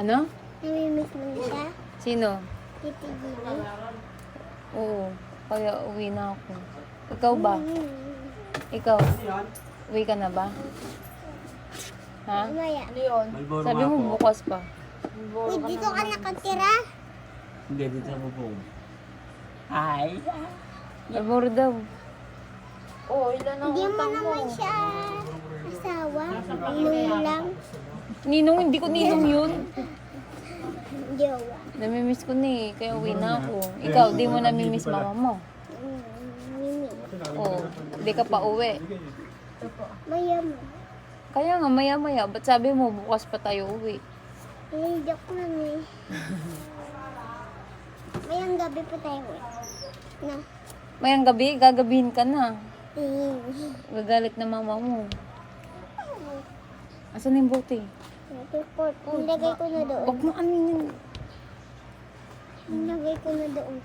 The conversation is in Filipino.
Ano? Namimiss mo na siya? Sino? Titi Gini? Oo. Kaya uwi na ako. Ikaw ba? Ikaw? Uwi ka na ba? Ha? Mamaya. Malboro Sabi nga mo po. bukas pa. Uy, dito ka nakatira? Hindi, dito ako po. Hi. Alboro daw. Hindi mo naman siya asawa. Nung lang. Ninong, hindi ko ninong yun. Jowa. Namimiss ko ni, kaya uwi na ako. Ikaw, di mo namimiss mama mo. Mimi. Oo, di ka pa uwi. Mayam. Kaya nga, maya-maya, ba't sabi mo bukas pa tayo uwi? Joke lang eh. Mayang gabi pa tayo eh. Na. Mayang gabi, gagabihin ka na. Eh. Gagalit na mama mo. Asan yung bote? Report. Nilagay ko na doon. Huwag mo aminin. Nilagay ko na doon.